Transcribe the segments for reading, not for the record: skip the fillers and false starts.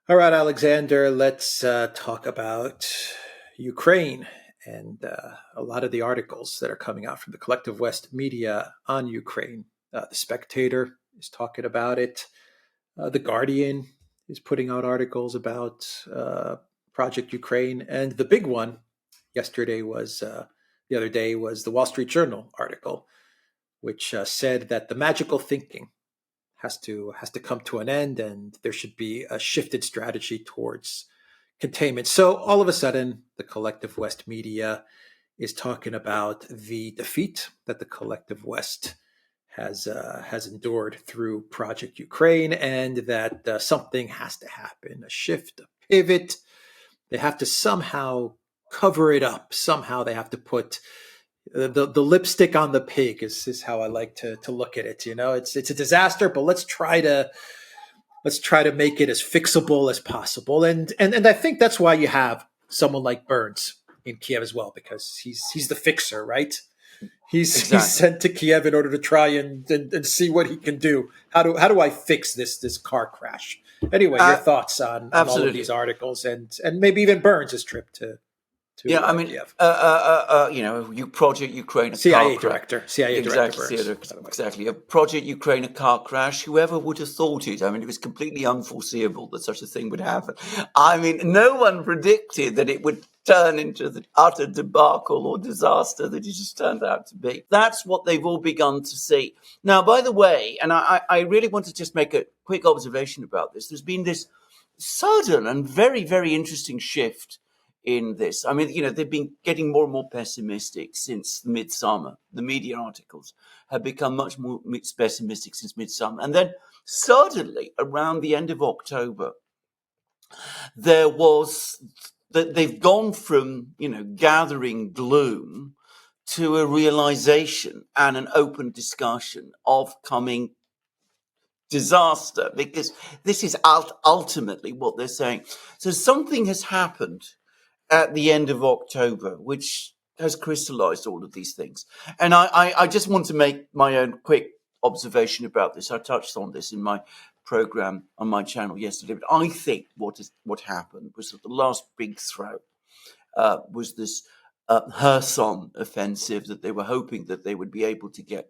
All right, Alexander, let's talk about Ukraine and a lot of the articles that are coming out from the collective West media on Ukraine. The Spectator is talking about it. The Guardian is putting out articles about Project Ukraine. And the big one the other day was the Wall Street Journal article, which said that the magical thinking has to come to an end, and there should be a shifted strategy towards containment. So all of a sudden, the collective West media is talking about the defeat that the collective West has endured through Project Ukraine, and that something has to happen, a shift, a pivot. They have to somehow cover it up. Somehow they have to put the lipstick on the pig is how I like to look at it. You know, it's a disaster, but let's try to make it as fixable as possible. And I think that's why you have someone like Burns in Kiev as well, because he's the fixer, right? He's Exactly. sent to Kiev in order to try and see what he can do. How do I fix this car crash? Anyway, your Uh, thoughts on all of these Absolutely. articles and maybe even Burns' trip Yeah, to I mean, Kiev. you Project Ukraine, a car CIA crash. director, CIA director Exactly, Burns, by the way. exactly. A Project Ukraine, a car crash. Whoever would have thought it? I mean, it was completely unforeseeable that such a thing would happen. I mean, no one predicted that it would turn into the utter debacle or disaster that it just turned out to be. That's what they've all begun to see. Now, by the way, and I really want to just make a quick observation about this. There's been this sudden and very, very interesting shift in this. I mean, they've been getting more and more pessimistic since midsummer. The media articles have become much more pessimistic since midsummer. And then suddenly, around the end of October, there was that they've gone from, gathering gloom to a realization and an open discussion of coming disaster, because this is ultimately what they're saying. So something has happened at the end of October, which has crystallized all of these things. And I just want to make my own quick observation about this. I touched on this in my program on my channel yesterday, but I think what happened was that the last big throw was this Kherson offensive that they were hoping that they would be able to get,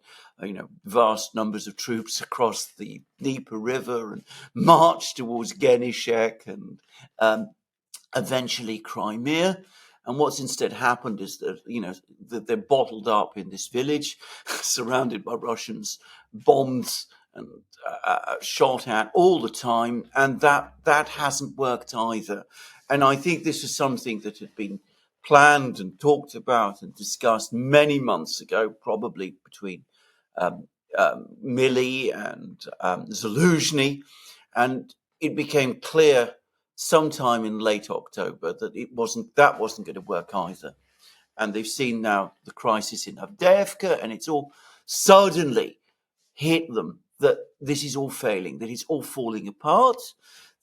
vast numbers of troops across the Dnieper River and march towards Genishek and eventually Crimea. And what's instead happened is that, that they're bottled up in this village, surrounded by Russians, bombed and shot at all the time. And that hasn't worked either. And I think this is something that had been planned and talked about and discussed many months ago, probably between Milley and Zaluzhny. And it became clear sometime in late October that that wasn't going to work either. And they've seen now the crisis in Avdiivka, and it's all suddenly hit them that this is all failing, that it's all falling apart.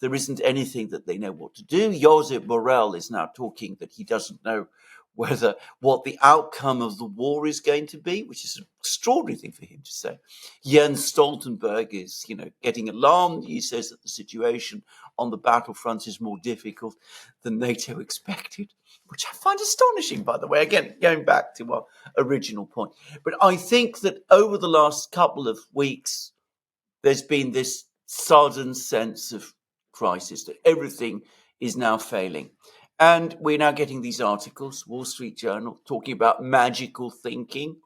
There isn't anything that they know what to do. Josep Borrell is now talking that he doesn't know what the outcome of the war is going to be, which is an extraordinary thing for him to say. Jens Stoltenberg is, getting alarmed. He says that the situation on the battlefront is more difficult than NATO expected, which I find astonishing, by the way. Again, going back to our original point. But I think that over the last couple of weeks, there's been this sudden sense of crisis, that everything is now failing. And we're now getting these articles, Wall Street Journal, talking about magical thinking.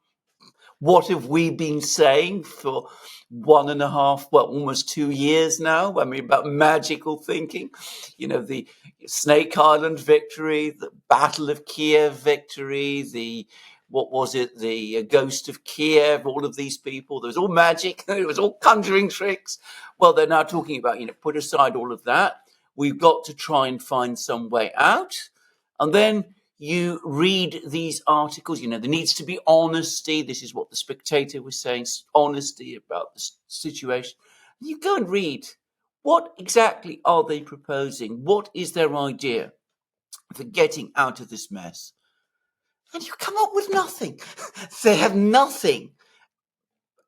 What have we been saying for 1.5, almost 2 years now? I mean, about magical thinking, the Snake Island victory, the Battle of Kiev victory, what was it? The Ghost of Kiev, all of these people. There was all magic. It was all conjuring tricks. Well, they're now talking about, put aside all of that. We've got to try and find some way out. And then you read these articles, there needs to be honesty. This is what the Spectator was saying, honesty about the situation. You go and read, what exactly are they proposing? What is their idea for getting out of this mess? And you come up with nothing. They have nothing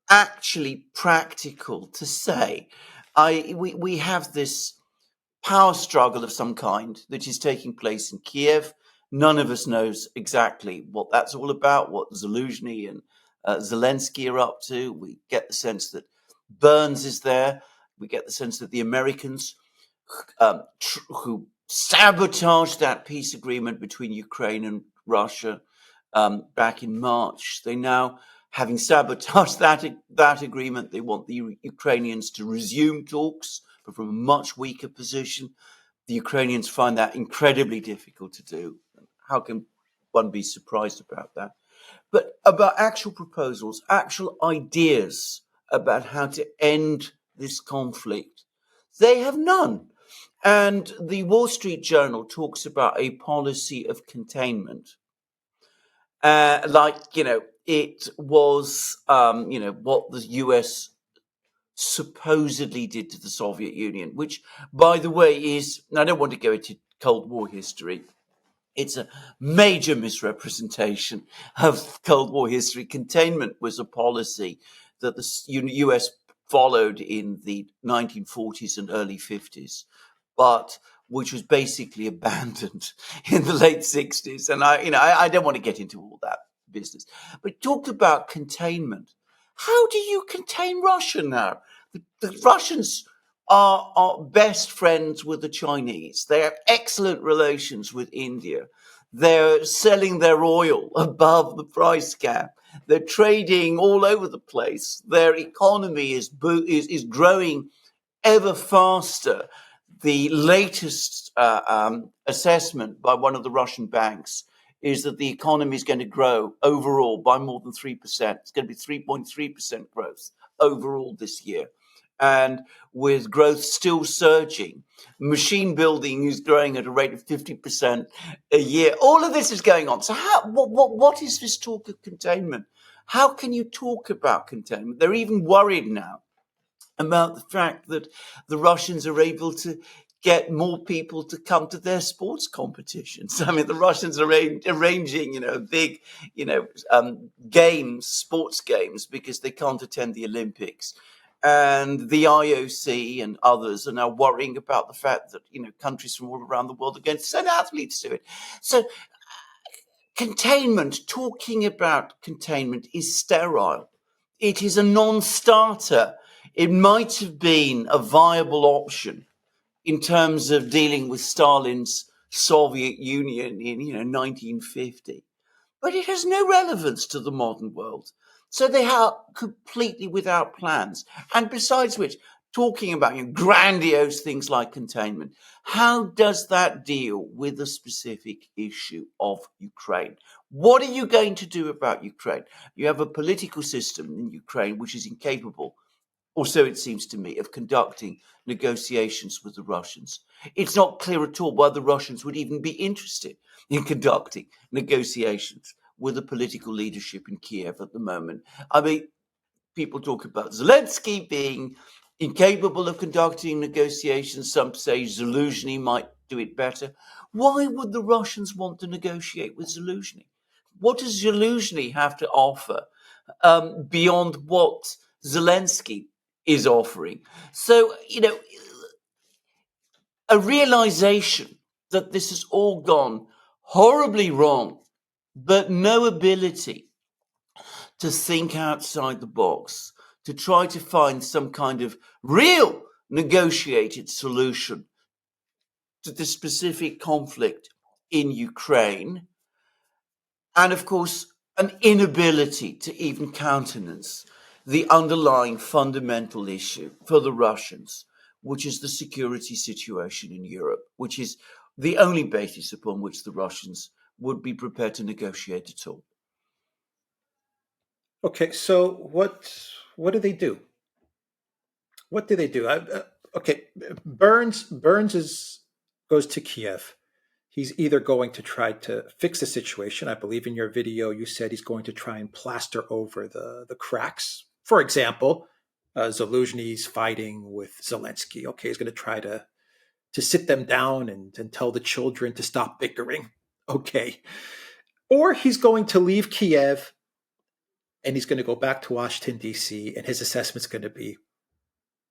actually practical to say. We have this power struggle of some kind that is taking place in Kiev. None of us knows exactly what that's all about, what Zelensky and Zelensky are up to. We get the sense that Burns is there. We get the sense that the Americans who sabotaged that peace agreement between Ukraine and Russia back in March, they now, having sabotaged that agreement, they want the Ukrainians to resume talks, but from a much weaker position. The Ukrainians find that incredibly difficult to do. How can one be surprised about that? But about actual proposals, actual ideas about how to end this conflict, they have none. And the Wall Street Journal talks about a policy of containment. It was, what the US supposedly did to the Soviet Union, which, by the way, is, I don't want to go into Cold War history. It's a major misrepresentation of Cold War history. Containment was a policy that the US followed in the 1940s and early 50s, but which was basically abandoned in the late 60s. And I don't want to get into all that business, but talk about containment. How do you contain Russia now? The Russians are best friends with the Chinese. They have excellent relations with India. They're selling their oil above the price cap. They're trading all over the place. Their economy is growing ever faster. The latest assessment by one of the Russian banks is that the economy is going to grow overall by more than 3%. It's going to be 3.3% growth overall this year. And with growth still surging, machine building is growing at a rate of 50% a year. All of this is going on. So what is this talk of containment? How can you talk about containment? They're even worried now about the fact that the Russians are able to get more people to come to their sports competitions. I mean, the Russians are arranging, big, games, sports games, because they can't attend the Olympics. And the IOC and others are now worrying about the fact that, countries from all around the world are going to send athletes to it. So talking about containment is sterile. It is a non-starter. It might have been a viable option in terms of dealing with Stalin's Soviet Union in 1950, but it has no relevance to the modern world. So they are completely without plans. And besides which, talking about grandiose things like containment, how does that deal with the specific issue of Ukraine? What are you going to do about Ukraine? You have a political system in Ukraine which is incapable, or so it seems to me, of conducting negotiations with the Russians. It's not clear at all why the Russians would even be interested in conducting negotiations with the political leadership in Kiev at the moment. I mean, people talk about Zelensky being incapable of conducting negotiations. Some say Zelensky might do it better. Why would the Russians want to negotiate with Zelensky? What does Zelensky have to offer beyond what Zelensky is offering? So, a realization that this has all gone horribly wrong, but no ability to think outside the box, to try to find some kind of real negotiated solution to the specific conflict in Ukraine. And of course, an inability to even countenance the underlying fundamental issue for the Russians, which is the security situation in Europe, which is the only basis upon which the Russians would be prepared to negotiate at all. Okay, so what do they do? What do they do? Okay, Burns goes to Kiev. He's either going to try to fix the situation. I believe in your video you said he's going to try and plaster over the cracks. For example, Zelensky's fighting with Zelensky. Okay, he's going to try to sit them down and tell the children to stop bickering. Okay. Or he's going to leave Kiev and he's going to go back to Washington, D.C., and his assessment's going to be,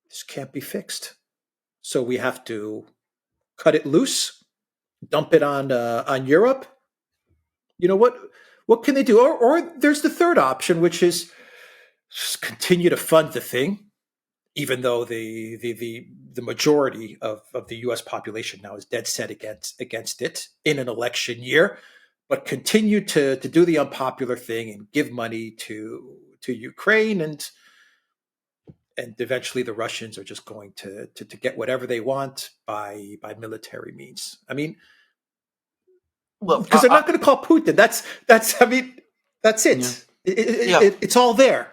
this can't be fixed. So we have to cut it loose, dump it on Europe. You know what can they do? Or there's the third option, which is just continue to fund the thing, even though the majority of the U.S. population now is dead set against it in an election year, but continue to do the unpopular thing and give money to Ukraine, and eventually the Russians are just going to get whatever they want by military means. I mean, Well, because they're not going to call Putin. That's I mean, that's it. Yeah. It's all there.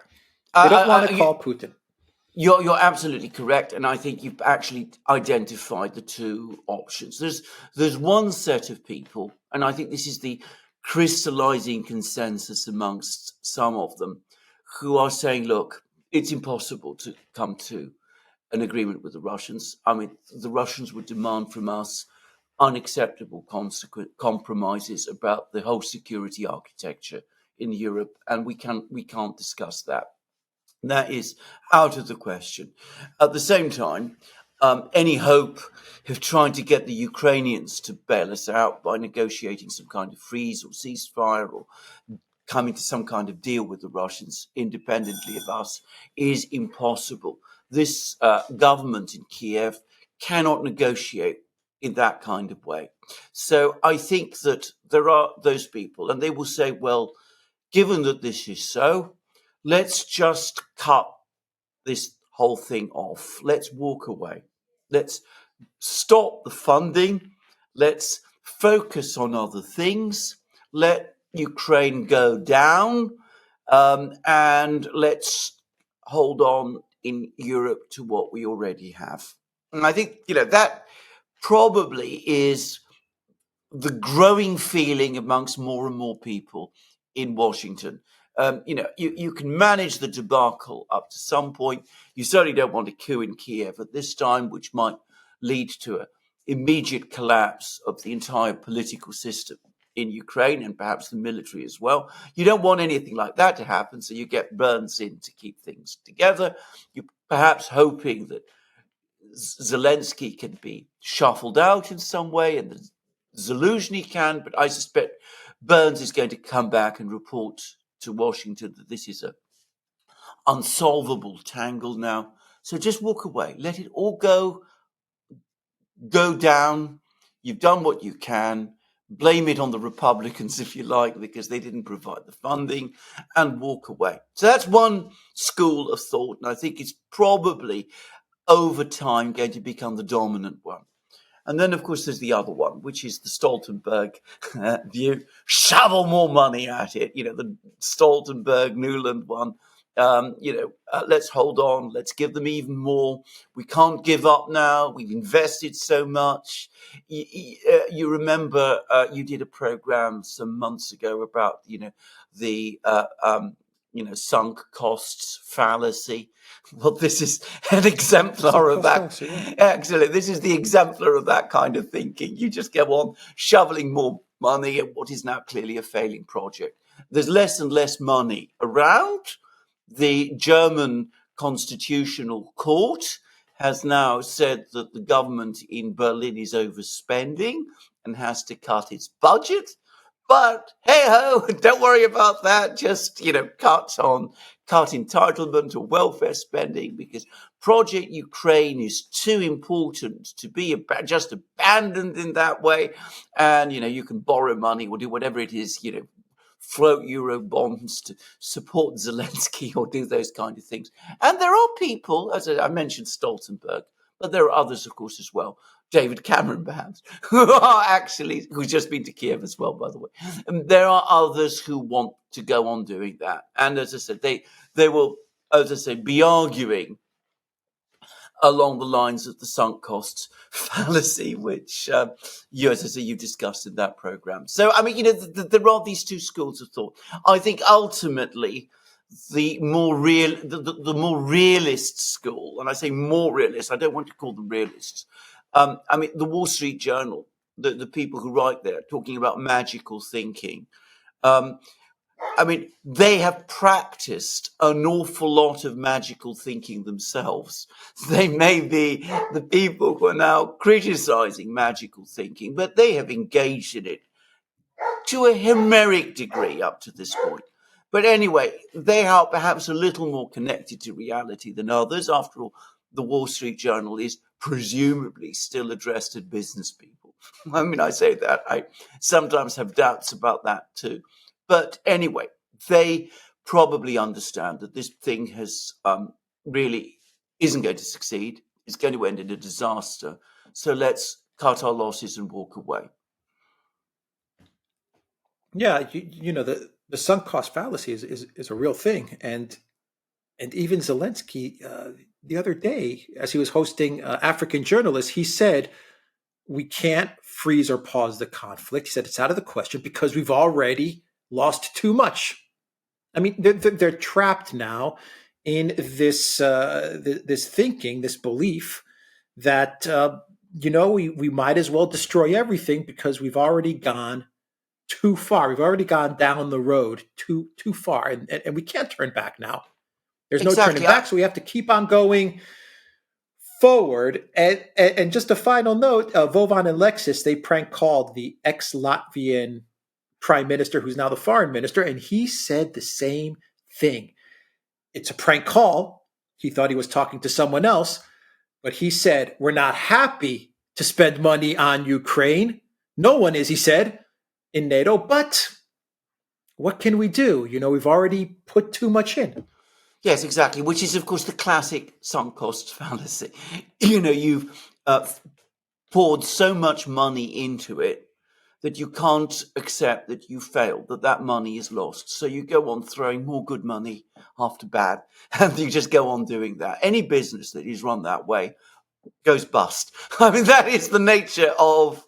They don't want to call Putin. You're absolutely correct, and I think you've actually identified the two options. There's one set of people, and I think this is the crystallizing consensus amongst some of them, who are saying, look, it's impossible to come to an agreement with the Russians. I mean, the Russians would demand from us unacceptable compromises about the whole security architecture in Europe, and we can't discuss that. That is out of the question. At the same time, any hope of trying to get the Ukrainians to bail us out by negotiating some kind of freeze or ceasefire or coming to some kind of deal with the Russians independently of us is impossible. This government in Kiev cannot negotiate in that kind of way. So I think that there are those people, and they will say, well, given that this is so, let's just cut this whole thing off. Let's walk away. Let's stop the funding. Let's focus on other things. Let Ukraine go down, and let's hold on in Europe to what we already have. And I think, that probably is the growing feeling amongst more and more people in Washington. You can manage the debacle up to some point. You certainly don't want a coup in Kiev at this time, which might lead to an immediate collapse of the entire political system in Ukraine and perhaps the military as well. You don't want anything like that to happen, so you get Burns in to keep things together. You're perhaps hoping that Zelensky can be shuffled out in some way, and Zelensky can, but I suspect Burns is going to come back and report to Washington that this is a unsolvable tangle now. So just walk away. Let it all go down. You've done what you can. Blame it on the Republicans, if you like, because they didn't provide the funding, and walk away. So that's one school of thought, and I think it's probably over time going to become the dominant one. And then, of course, there's the other one, which is the Stoltenberg view. Shovel more money at it. The Stoltenberg, Nuland one. Let's hold on. Let's give them even more. We can't give up now. We've invested so much. You remember you did a program some months ago about, the sunk costs fallacy. Well, this is an exemplar of that. Actually, this is the exemplar of that kind of thinking. You just go on shoveling more money at what is now clearly a failing project. There's less and less money around. The German Constitutional Court has now said that the government in Berlin is overspending and has to cut its budget. But hey ho, don't worry about that. Just, cut entitlement or welfare spending, because Project Ukraine is too important to be just abandoned in that way. And, you can borrow money or do whatever it is, float Euro bonds to support Zelensky or do those kind of things. And there are people, as I mentioned Stoltenberg, but there are others, of course, as well. David Cameron, perhaps, who's just been to Kiev as well, by the way. And there are others who want to go on doing that. And as I said, they will, as I say, be arguing along the lines of the sunk costs fallacy, which as I say, you discussed in that program. So, I mean, there are these two schools of thought. I think ultimately the more realist school, and I say more realist, I don't want to call them realists. The Wall Street Journal, the people who write there, talking about magical thinking, I mean, they have practiced an awful lot of magical thinking themselves. They may be the people who are now criticizing magical thinking, but they have engaged in it to a Homeric degree up to this point. But anyway, they are perhaps a little more connected to reality than others. After all, the Wall Street Journal is presumably still addressed at business people. I mean, I say that. I sometimes have doubts about that too. But anyway, they probably understand that this thing has really isn't going to succeed. It's going to end in a disaster. So let's cut our losses and walk away. Yeah, the sunk cost fallacy is a real thing, and even Zelensky the other day, as he was hosting African journalists, he said we can't freeze or pause the conflict. He said it's out of the question because we've already lost too much. I mean, they're trapped now in this thinking, this belief that we might as well destroy everything because we've already gone too far. We've already gone down the road too far, and we can't turn back now. There's no turning back, so we have to keep on going forward. And just a final note, Vovan and Lexis, they prank called the ex-Latvian prime minister, who's now the foreign minister, and he said the same thing. It's a prank call. He thought he was talking to someone else, but he said, we're not happy to spend money on Ukraine. No one is, he said, in NATO, but what can we do? We've already put too much in. Yes, exactly, which is, of course, the classic sunk cost fallacy. You've poured so much money into it that you can't accept that you failed, that money is lost. So you go on throwing more good money after bad, and you just go on doing that. Any business that is run that way goes bust. I mean, that is the nature of,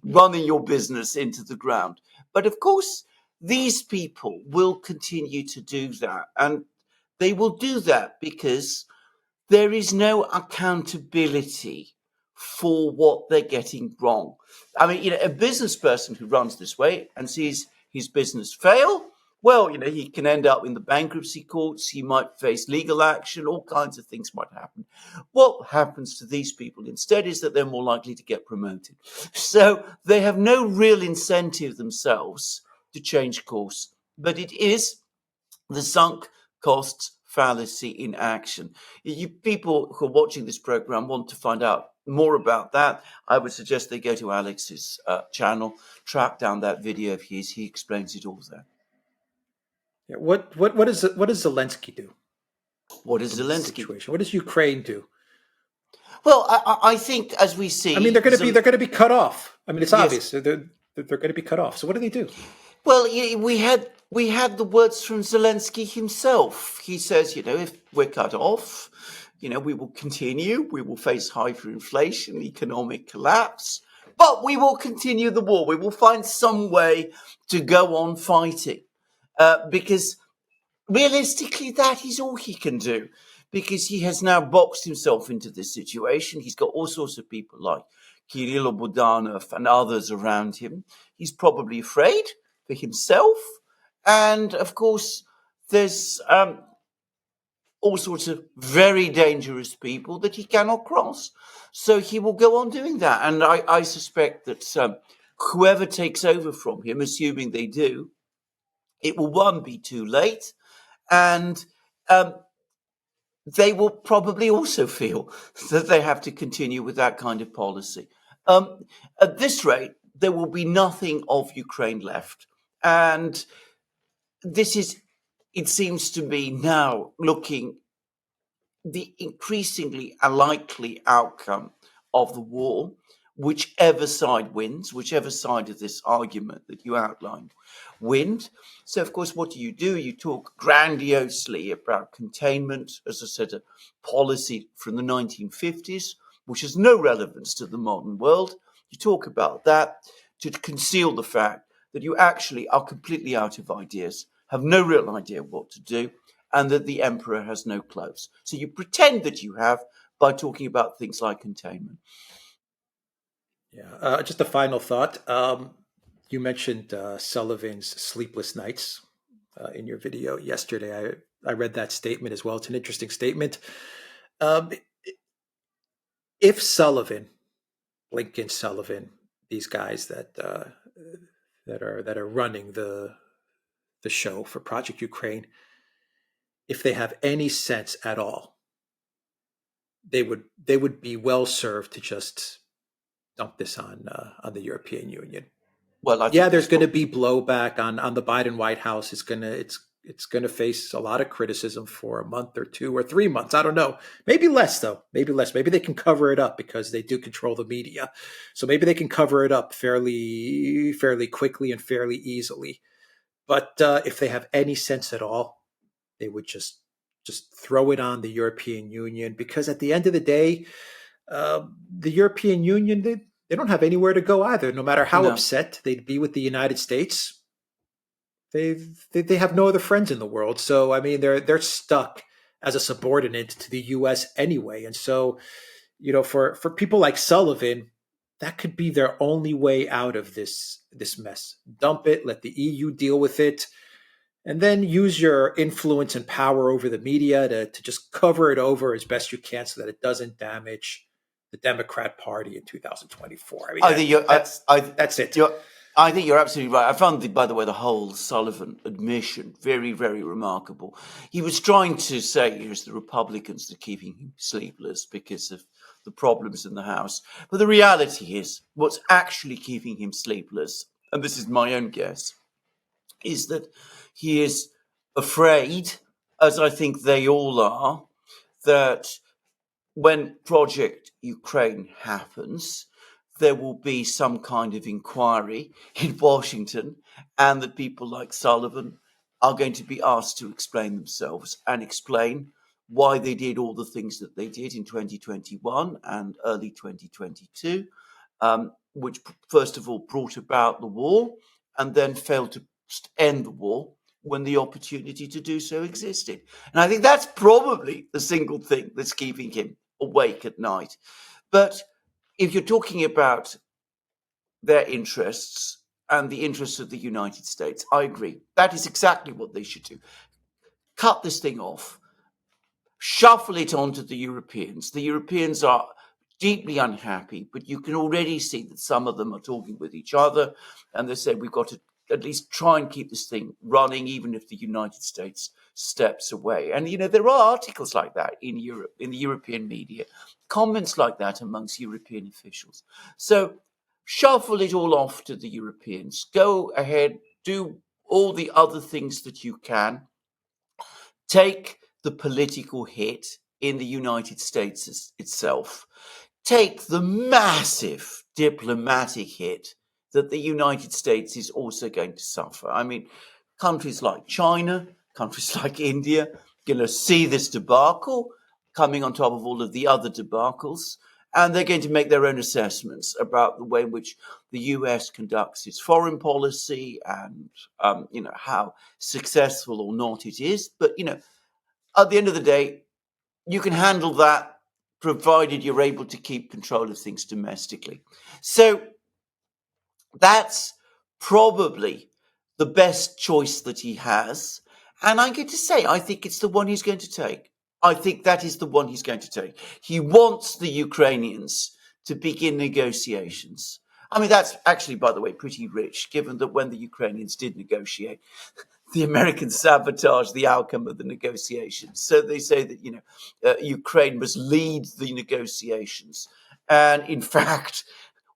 running your business into the ground. But of course, these people will continue to do that. And they will do that because there is no accountability for what they're getting wrong. I mean, a business person who runs this way and sees his business fail, well, he can end up in the bankruptcy courts. He might face legal action. All kinds of things might happen. What happens to these people instead is that they're more likely to get promoted. So they have no real incentive themselves to change course. But it is the sunk costs fallacy in action. You people who are watching this program want to find out more about that, I would suggest they go to Alex's channel, track down that video of his. He explains it all there. Yeah, what does Zelensky do? What does Zelensky situation? What does Ukraine do? Well, I think, as we see, I mean, they're going to be cut off. I mean, it's obvious they're going to be cut off. So what do they do? Well, we had the words from Zelensky himself. He says, if we're cut off, we will continue. We will face hyperinflation, economic collapse, but we will continue the war. We will find some way to go on fighting, because realistically, that is all he can do, because he has now boxed himself into this situation. He's got all sorts of people like Kirill Budanov and others around him. He's probably afraid for himself. And of course, there's all sorts of very dangerous people that he cannot cross. So he will go on doing that. And I suspect that whoever takes over from him, assuming they do, it will, one, be too late, and they will probably also feel that they have to continue with that kind of policy. At this rate, there will be nothing of Ukraine left. And this is, it seems to be now looking the increasingly unlikely outcome of the war, whichever side wins, whichever side of this argument that you outlined wins. So, of course, what do? You talk grandiosely about containment, as I said, a policy from the 1950s, which has no relevance to the modern world. You talk about that to conceal the fact that you actually are completely out of ideas, have no real idea what to do, and that the emperor has no clothes. So you pretend that you have by talking about things like containment. Yeah, just a final thought. You mentioned Sullivan's sleepless nights in your video yesterday. I read that statement as well. It's an interesting statement. Um, if Sullivan, Lincoln, Sullivan, these guys that are running the show for Project Ukraine, if they have any sense at all, they would be well served to just dump this on the European Union. Well, I Yeah, think there's that's going to what. be blowback on the Biden White House. It's going to face a lot of criticism for a month or 2 or 3 months. I don't know. Maybe less though. Maybe less. Maybe they can cover it up because they do control the media. So maybe they can cover it up fairly quickly and fairly easily. But if they have any sense at all, they would just throw it on the European Union because at the end of the day, the European Union they don't have anywhere to go either. No matter how No, upset they'd be with the United States, they have no other friends in the world. So I mean, they're stuck as a subordinate to the U.S. anyway. And so, for people like Sullivan, that could be their only way out of this mess. Dump it, let the EU deal with it, and then use your influence and power over the media to just cover it over as best you can so that it doesn't damage the Democrat Party in 2024. I mean, I think you're. that's it. I think you're absolutely right. I found, by the way, the whole Sullivan admission very, very remarkable. He was trying to say it's the Republicans that are keeping him sleepless because of the problems in the House. But the reality is, what's actually keeping him sleepless, and this is my own guess, is that he is afraid, as I think they all are, that when Project Ukraine happens, there will be some kind of inquiry in Washington, and that people like Sullivan are going to be asked to explain themselves and explain why they did all the things that they did in 2021 and early 2022, which first of all brought about the war and then failed to end the war when the opportunity to do so existed. And I think that's probably the single thing that's keeping him awake at night. But if you're talking about their interests and the interests of the United States, I agree. That is exactly what they should do. Cut this thing off, shuffle it onto the Europeans. The Europeans are deeply unhappy, but you can already see that some of them are talking with each other, and they say we've got to at least try and keep this thing running, even if the United States steps away. And there are articles like that in Europe, in the European media, comments like that amongst European officials. So shuffle it all off to the Europeans. Go ahead, do all the other things that you can. Take the political hit in the United States itself. Take the massive diplomatic hit that the United States is also going to suffer. I mean, countries like China, countries like India, going to see this debacle coming on top of all of the other debacles, and they're going to make their own assessments about the way in which the US conducts its foreign policy and, how successful or not it is. But, at the end of the day, you can handle that provided you're able to keep control of things domestically. So that's probably the best choice that he has. And I'm going to say, I think it's the one he's going to take. I think that is the one he's going to take. He wants the Ukrainians to begin negotiations. I mean, that's actually, by the way, pretty rich, given that when the Ukrainians did negotiate, the Americans sabotaged the outcome of the negotiations. So they say that, Ukraine must lead the negotiations. And in fact,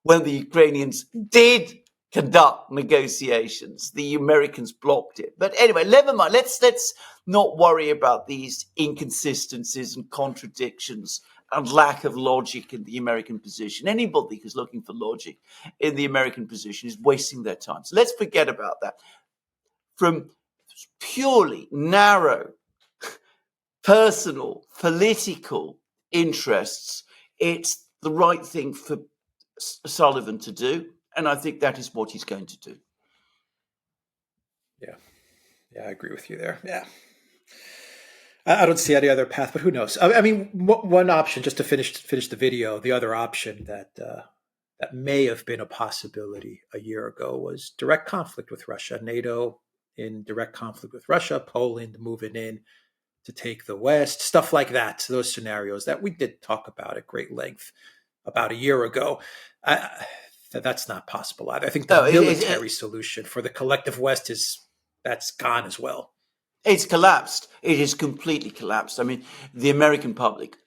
when the Ukrainians did conduct negotiations, the Americans blocked it. But anyway, never mind. Let's not worry about these inconsistencies and contradictions and lack of logic in the American position. Anybody who's looking for logic in the American position is wasting their time. So let's forget about that. From purely narrow, personal, political interests, it's the right thing for Sullivan to do, and I think that is what he's going to do. Yeah, I agree with you there. Yeah, I don't see any other path, but who knows? I mean, one option just to finish the video. The other option that may have been a possibility a year ago was direct conflict with Russia, NATO in direct conflict with Russia, Poland moving in to take the West, stuff like that. Those scenarios that we did talk about at great length about a year ago. That's not possible either. I think the No, military solution for the collective West that's gone as well. It's collapsed. It has completely collapsed. I mean, the American public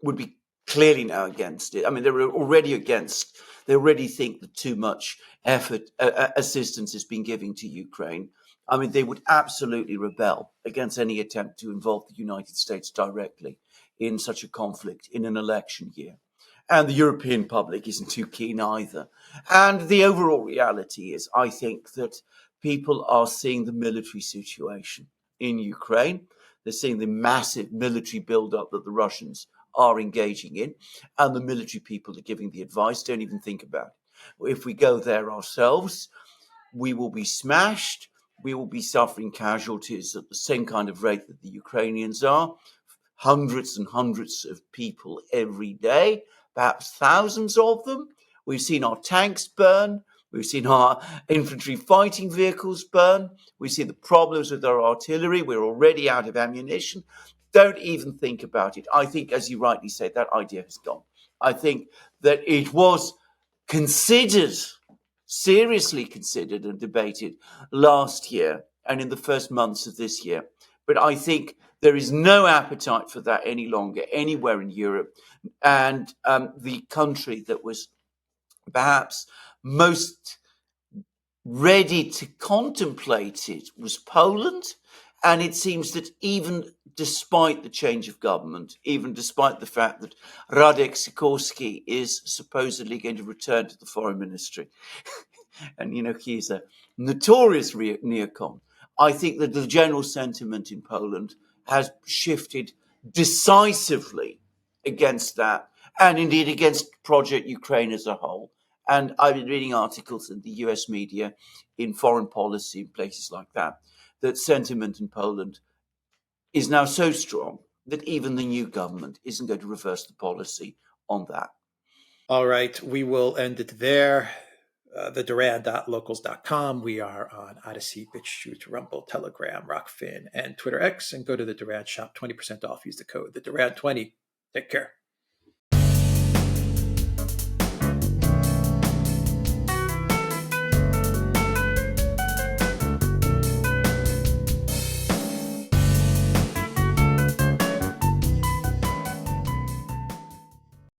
would be clearly now against it. I mean, they're already against. They already think that too much effort, assistance is being given to Ukraine. I mean, they would absolutely rebel against any attempt to involve the United States directly in such a conflict in an election year. And the European public isn't too keen either. And the overall reality is, I think, that people are seeing the military situation in Ukraine. They're seeing the massive military buildup that the Russians are engaging in, and the military people are giving the advice, don't even think about it. If we go there ourselves, we will be smashed. We will be suffering casualties at the same kind of rate that the Ukrainians are. Hundreds and hundreds of people every day, perhaps thousands of them. We've seen our tanks burn. We've seen our infantry fighting vehicles burn. We see the problems with our artillery. We're already out of ammunition. Don't even think about it. I think, as you rightly said, that idea has gone. I think that it was considered, seriously considered and debated last year and in the first months of this year. But I think there is no appetite for that any longer anywhere in Europe. And the country that was perhaps most ready to contemplate it was Poland. And it seems that even despite the change of government, even despite the fact that Radek Sikorski is supposedly going to return to the foreign ministry, and, he's a notorious neocon, I think that the general sentiment in Poland has shifted decisively against that, and indeed against Project Ukraine as a whole. And I've been reading articles in the US media, in foreign policy, in places like that, that sentiment in Poland is now so strong that even the new government isn't going to reverse the policy on that. All right, we will end it there. The Duran.locals.com. We are on ODYSEE, BitChute, Rumble, Telegram, Rockfin, and Twitter X. And go to the Duran shop, 20% off. Use the code, the Duran20. Take care.